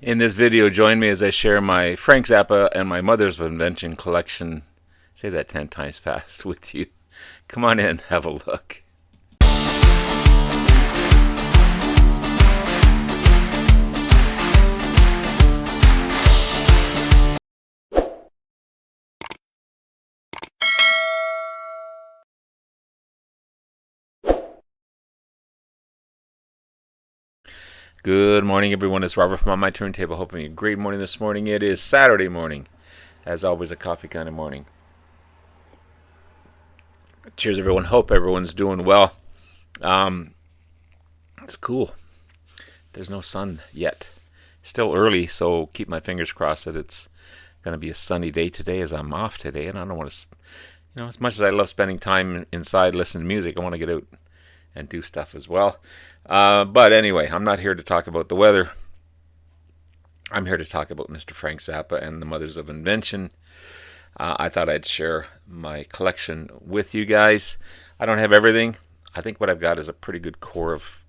In this video, join me as I share my Frank Zappa and my mother's invention collection. Say that 10 times fast with you. Come on in, have a look. Good morning, everyone. It's Robert from On My Turntable. Hoping you a great morning this morning. It is Saturday morning. As always, a coffee kind of morning. Cheers, everyone. Hope everyone's doing well. It's cool. There's no sun yet. Still early, so keep my fingers crossed that it's going to be a sunny day today as I'm off today. And I don't want to, as much as I love spending time inside listening to music, I want to get out and do stuff as well. But anyway, I'm not here to talk about the weather. I'm here to talk about Mr. Frank Zappa and the Mothers of Invention. I thought I'd share my collection with you guys. I don't have everything. I think what I've got is a pretty good core of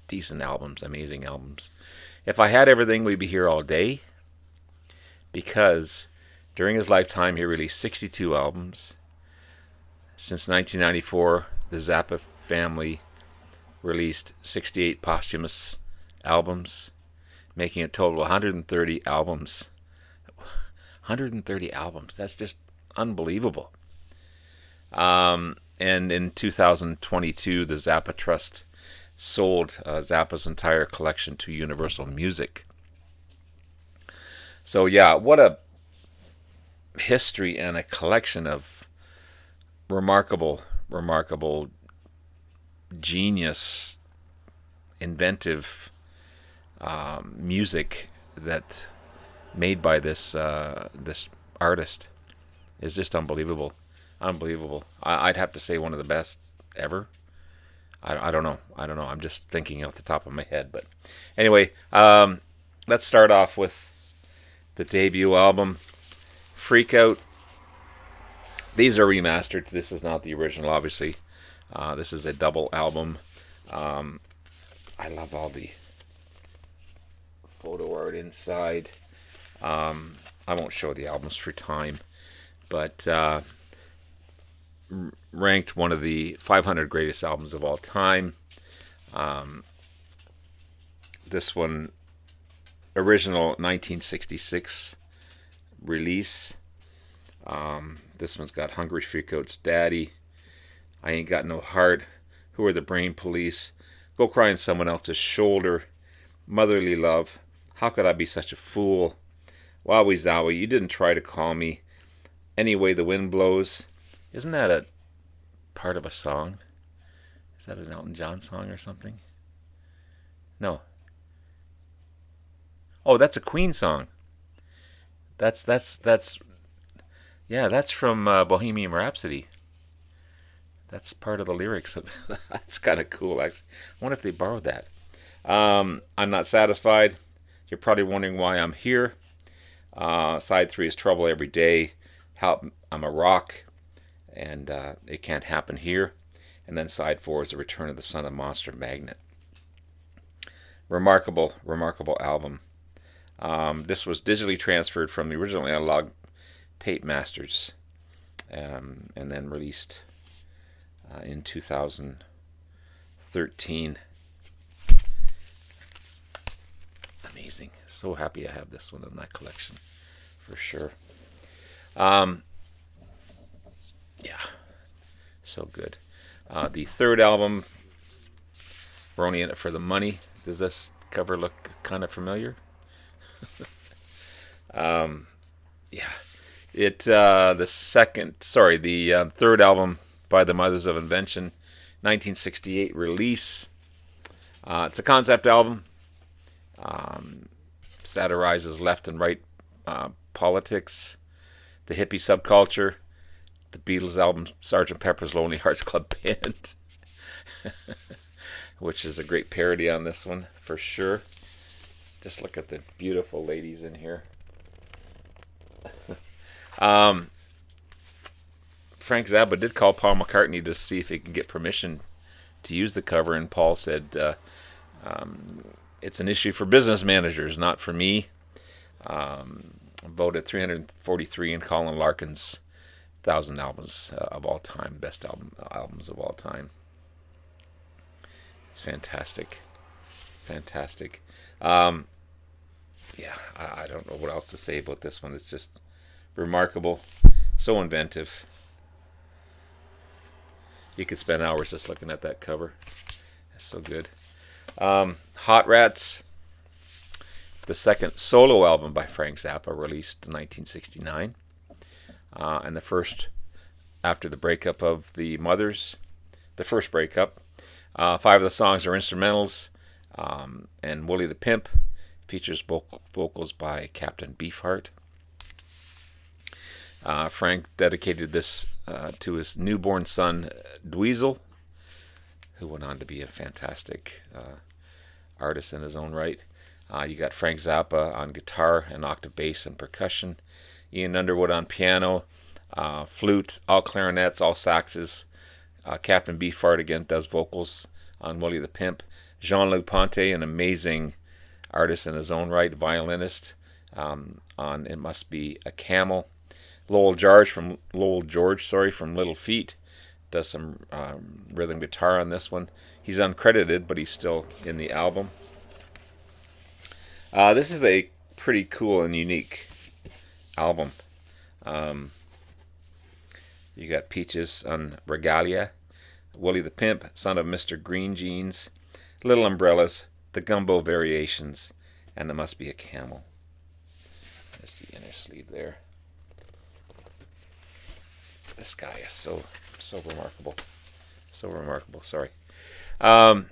decent albums, amazing albums. If I had everything, we'd be here all day, because during his lifetime he released 62 albums. Since 1994, the Zappa family released 68 posthumous albums, making a total of 130 albums. 130 albums. That's just unbelievable. And in 2022, the Zappa Trust sold Zappa's entire collection to Universal Music. So yeah, what a history and a collection of remarkable genius, inventive music that made by this artist is just unbelievable. I'd have to say one of the best ever. I don't know. I'm just thinking off the top of my head. But anyway, let's start off with the debut album, Freak Out. These are remastered. This is not the original, obviously. This is a double album. I love all the photo art inside. I won't show the albums for time, but ranked one of the 500 greatest albums of all time. This one, original 1966 release. This one's got Hungry Freakout's Daddy, I Ain't Got No Heart, Who Are the Brain Police, Go Cry on Someone Else's Shoulder, Motherly Love, How Could I Be Such a Fool, Wowie Zowie, You Didn't Try to Call Me, Any Way the Wind Blows. Isn't that a part of a song? Is that an Elton John song or something? No. Oh, that's a Queen song. That's yeah, that's from Bohemian Rhapsody. That's part of the lyrics. That's kind of cool, actually. I wonder if they borrowed that. I'm Not Satisfied. You're probably wondering why I'm here. Side 3 is Trouble Every Day. I'm a Rock, and It Can't Happen Here. And then side 4 is The Return of the Son of Monster Magnet. Remarkable album. This was digitally transferred from the original analog tape masters, and then released in 2013. Amazing. So happy I have this one in my collection, for sure. Yeah, so good. The third album, We're Only In It For The Money. Does this cover look kind of familiar? Yeah. The third album by the Mothers of Invention, 1968 release. It's a concept album. Satirizes left and right politics, the hippie subculture, the Beatles album Sgt. Pepper's Lonely Hearts Club Band, which is a great parody on this one for sure. Just look at the beautiful ladies in here. Frank Zappa did call Paul McCartney to see if he could get permission to use the cover, and Paul said, it's an issue for business managers, not for me. Voted 343 in Colin Larkin's 1,000 albums of all time, best albums of all time. It's fantastic, fantastic. Um, yeah, I don't know what else to say about this one. It's just remarkable, so inventive. You could spend hours just looking at that cover. It's so good. Hot Rats, the second solo album by Frank Zappa, released in 1969, and the first after the breakup of the Mothers, the first breakup. 5 of the songs are instrumentals, and Willie the Pimp features vocals by Captain Beefheart. Frank dedicated this to his newborn son, Dweezil, who went on to be a fantastic artist in his own right. You got Frank Zappa on guitar and octave bass and percussion, Ian Underwood on piano, flute, all clarinets, all saxes. Captain Beefheart again does vocals on Willie the Pimp. Jean-Luc Ponty, an amazing artist in his own right, violinist, on It Must Be a Camel. Lowell George from Little Feat does some rhythm guitar on this one. He's uncredited, but he's still in the album. This is a pretty cool and unique album. You got Peaches on Regalia, Willie the Pimp, Son of Mr. Green Jeans, Little Umbrellas, The Gumbo Variations, and It Must Be a Camel. There's the inner sleeve there. This guy is so remarkable. So remarkable, sorry. Burnt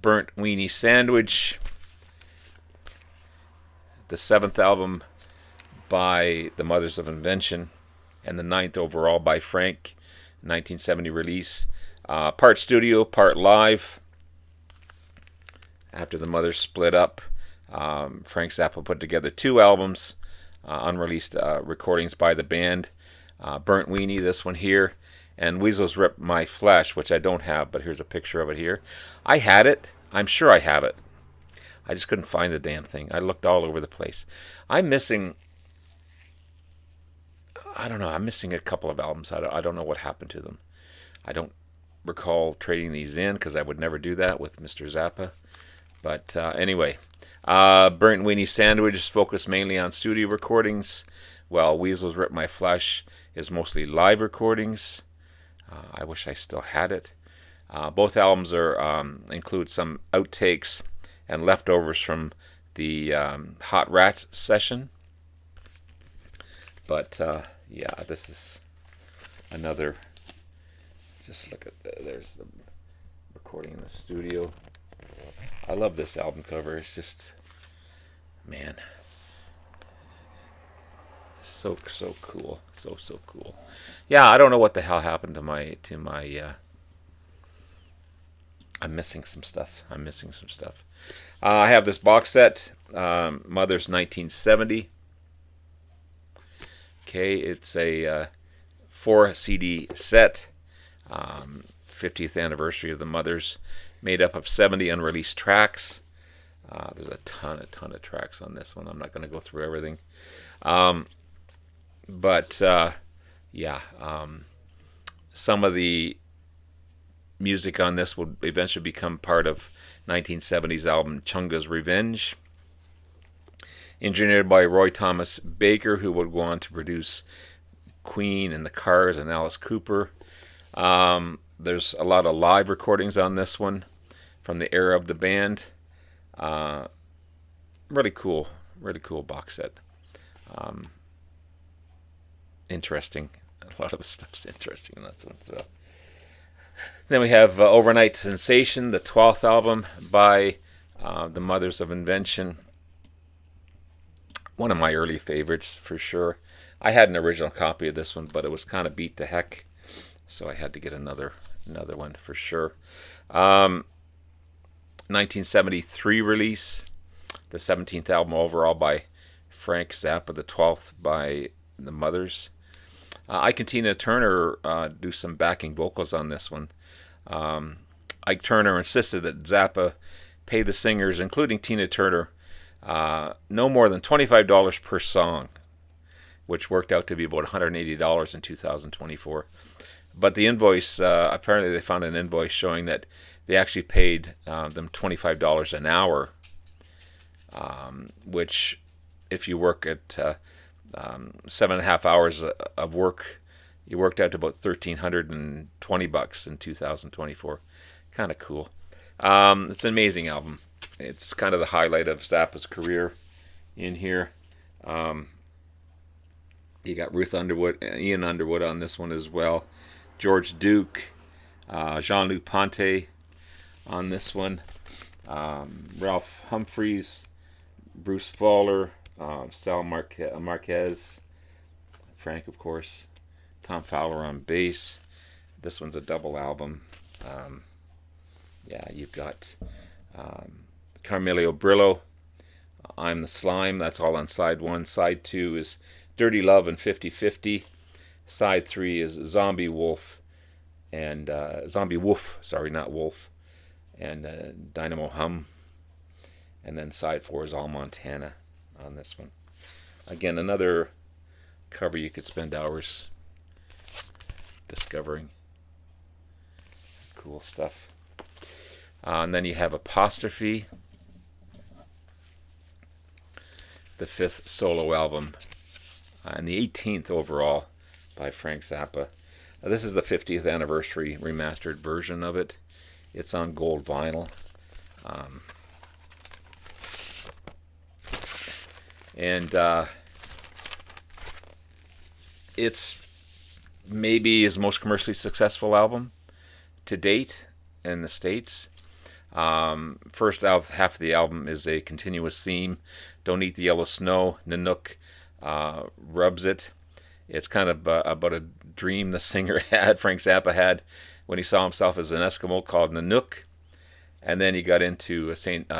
Weenie Sandwich, the 7th album by the Mothers of Invention, and the 9th overall by Frank, 1970 release. Part studio, part live. After the Mothers split up, Frank Zappa put together 2 albums, unreleased recordings by the band. Burnt Weenie, this one here, and Weasel's Rip My Flesh, which I don't have, but here's a picture of it here. I had it. I'm sure I have it. I just couldn't find the damn thing. I looked all over the place. I'm missing a couple of albums. I don't know what happened to them. I don't recall trading these in because I would never do that with Mr. Zappa. But anyway, Burnt Weenie Sandwich is focused mainly on studio recordings, while Weasel's Rip My Flesh is mostly live recordings. I wish I still had it. Both albums include some outtakes and leftovers from the Hot Rats session. But yeah, this is another. Just look at there's the recording in the studio. I love this album cover. It's just, man, so cool, so cool. Yeah, I don't know what the hell happened to my. I'm missing some stuff. I have this box set, Mother's 1970. Okay, it's a 4 CD set, 50th anniversary of the Mothers, made up of 70 unreleased tracks. There's a ton of tracks on this one. I'm not going to go through everything. But some of the music on this will eventually become part of 1970s album Chunga's Revenge, engineered by Roy Thomas Baker, who would go on to produce Queen and the Cars and Alice Cooper. There's a lot of live recordings on this one from the era of the band. Really cool box set. Interesting. A lot of the stuff's interesting in this one. So then we have Overnight Sensation, the 12th album by the Mothers of Invention. One of my early favorites for sure. I had an original copy of this one, but it was kind of beat to heck, so I had to get another one for sure. 1973 release, the 17th album overall by Frank Zappa, the 12th by the Mothers. Ike and Tina Turner do some backing vocals on this one. Ike Turner insisted that Zappa pay the singers, including Tina Turner, no more than $25 per song, which worked out to be about $180 in 2024. But the invoice, apparently they found an invoice showing that they actually paid them $25 an hour, which if you work at 7.5 hours of work, you worked out to about $1,320 in 2024. Kind of cool. It's an amazing album. It's kind of the highlight of Zappa's career in here. You got Ruth Underwood, Ian Underwood on this one as well. George Duke, Jean-Luc Ponty on this one. Ralph Humphreys, Bruce Fowler, Sal Marquez, Frank, of course, Tom Fowler on bass. This one's a double album. You've got Carmelio Brillo, I'm the Slime. That's all on side 1. Side 2 is Dirty Love and 50-50. Side 3 is Zombie Wolf, and Zombie Wolf, sorry, not Wolf, and Dynamo Hum. And then side 4 is All Montana on this one. Again, another cover you could spend hours discovering. Cool stuff. And then you have Apostrophe, the 5th solo album, and the 18th overall by Frank Zappa. This is the 50th anniversary remastered version of it. It's on gold vinyl. It's maybe his most commercially successful album to date in the States. First half of the album is a continuous theme. Don't Eat the Yellow Snow. Nanook rubs it. It's kind of about a dream the singer had, Frank Zappa had, when he saw himself as an Eskimo called Nanook. And then he got into St.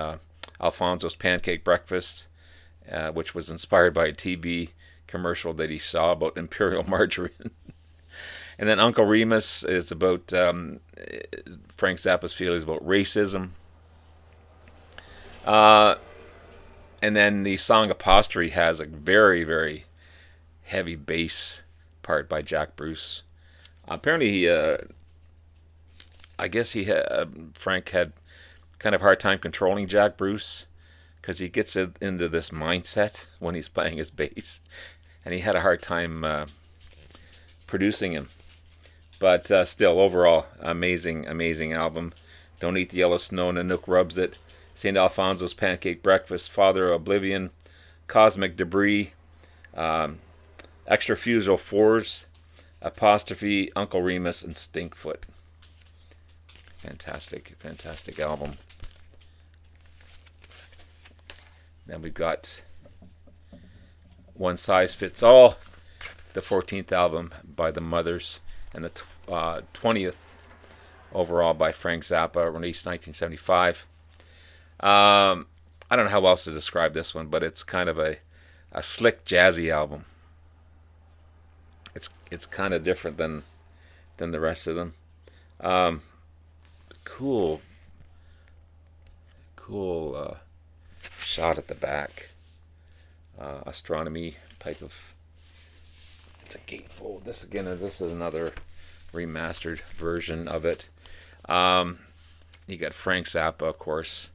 Alfonso's Pancake Breakfast, which was inspired by a TV commercial that he saw about Imperial Margarine. And then Uncle Remus is about Frank Zappa's feelings about racism. And then the song Apostrophe has a very, very heavy bass part by Jack Bruce. Apparently, I guess Frank had kind of a hard time controlling Jack Bruce, because he gets into this mindset when he's playing his bass, and he had a hard time producing him. But still, overall, amazing album. Don't Eat the Yellow Snow, Nanook Rubs It, St. Alfonso's Pancake Breakfast, Father Oblivion, Cosmic Debris, Extrafusal Fours, Apostrophe, Uncle Remus, and Stinkfoot. Fantastic album. Then we've got One Size Fits All, the 14th album by the Mothers, and the 20th overall by Frank Zappa, released 1975. I don't know how else to describe this one, but it's kind of a slick, jazzy album. It's kind of different than the rest of them. Cool shot at the back. Astronomy type of. It's a gatefold. This is another remastered version of it. You got Frank Zappa, of course,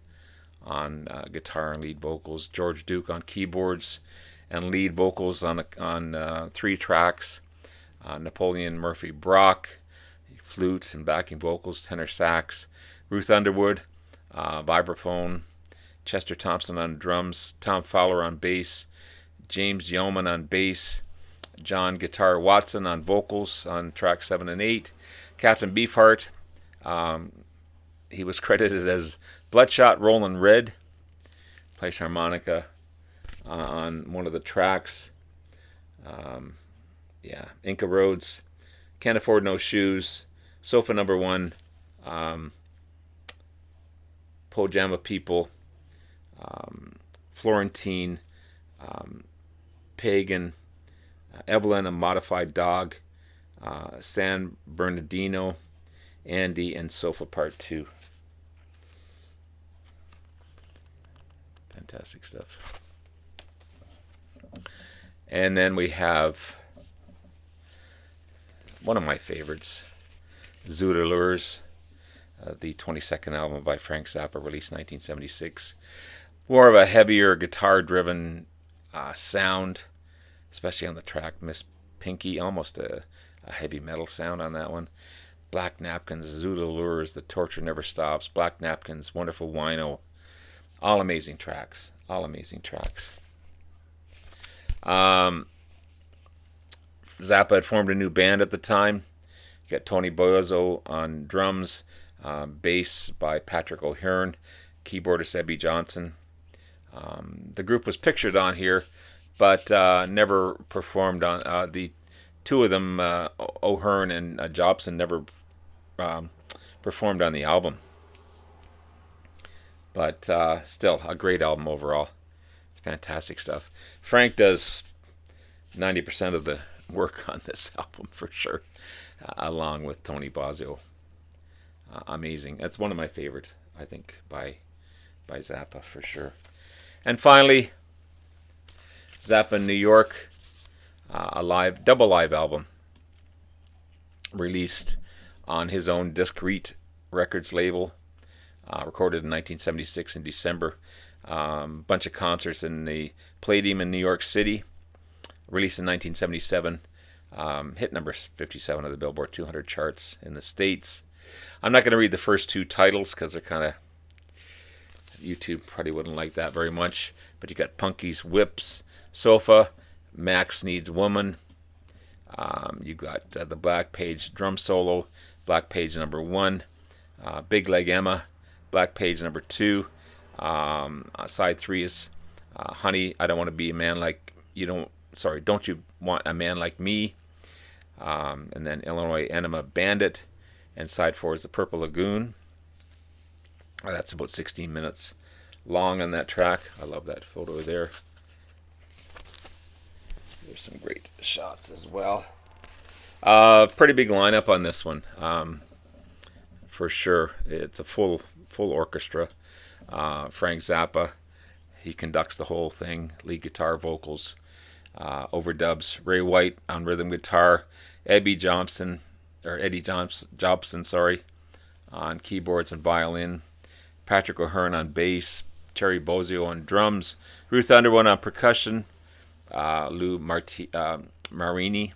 on guitar and lead vocals. George Duke on keyboards and lead vocals on 3 tracks. Napoleon Murphy Brock, flute and backing vocals, tenor sax. Ruth Underwood, vibraphone. Chester Thompson on drums. Tom Fowler on bass. James Yeoman on bass. John Guitar Watson on vocals on tracks 7 and 8. Captain Beefheart, he was credited as Bloodshot Rollin' Red. Plays harmonica on one of the tracks. Inca Roads, Can't Afford No Shoes, Sofa Number 1, Pojama People, Florentine, Pagan, Evelyn, A Modified Dog, San Bernardino, Andy, and Sofa Part 2. Fantastic stuff. And then we have one of my favorites, Zoot the 22nd album by Frank Zappa, released 1976. More of a heavier guitar-driven sound, especially on the track Miss Pinky, almost a heavy metal sound on that one. Black Napkins, Zoot The Torture Never Stops, Black Napkins, Wonderful Wino. All amazing tracks. All amazing tracks. Zappa had formed a new band at the time. You got Tony Bozo on drums, bass by Patrick O'Hearn, keyboardist Ebby Johnson. The group was pictured on here, but never performed on the two of them. O'Hearn and Jobson never performed on the album, but still a great album overall. It's fantastic stuff. Frank does 90% of the work on this album for sure, along with Tony Bozzio. Amazing. That's one of my favorite, I think, by Zappa for sure. And finally, Zappa New York, a double live album released on his own Discreet Records label, recorded in 1976 in December. Bunch of concerts in the Palladium in New York City, released in 1977. Hit number 57 of the Billboard 200 charts in the States. I'm not going to read the first two titles because they're kind of, YouTube probably wouldn't like that very much. But you got Punky's Whips, Sofa, Max Needs Woman. You got the Black Page drum solo, Black Page number 1, Big Leg Emma, Black Page number 2. Side 3 is Honey, I Don't Want to Be a Man Like You Don't. Sorry, Don't You Want a Man Like Me? And then Illinois Enema Bandit. And side 4 is The Purple Lagoon. That's about 16 minutes long on that track. I love that photo there. There's some great shots as well. Pretty big lineup on this one, for sure. It's a full orchestra. Frank Zappa, he conducts the whole thing. Lead guitar, vocals, overdubs. Ray White on rhythm guitar. Eddie Jobson, on keyboards and violin. Patrick O'Hearn on bass. Terry Bozzio on drums. Ruth Underwood on percussion. Lou Marini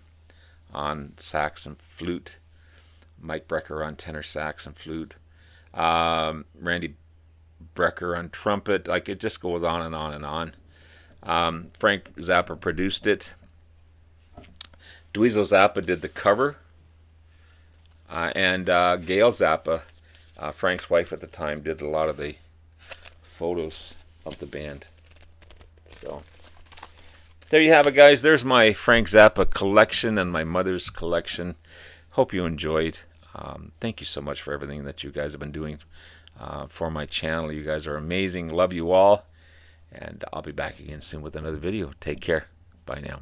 on sax and flute. Mike Brecker on tenor sax and flute. Randy Brecker on trumpet. Like, it just goes on and on and on. Frank Zappa produced it. Dweezil Zappa did the cover. And Gail Zappa, Frank's wife at the time, did a lot of the photos of the band. So there you have it, guys. There's my Frank Zappa collection and my mother's collection. Hope you enjoyed. Thank you so much for everything that you guys have been doing for my channel. You guys are amazing. Love you all. And I'll be back again soon with another video. Take care. Bye now.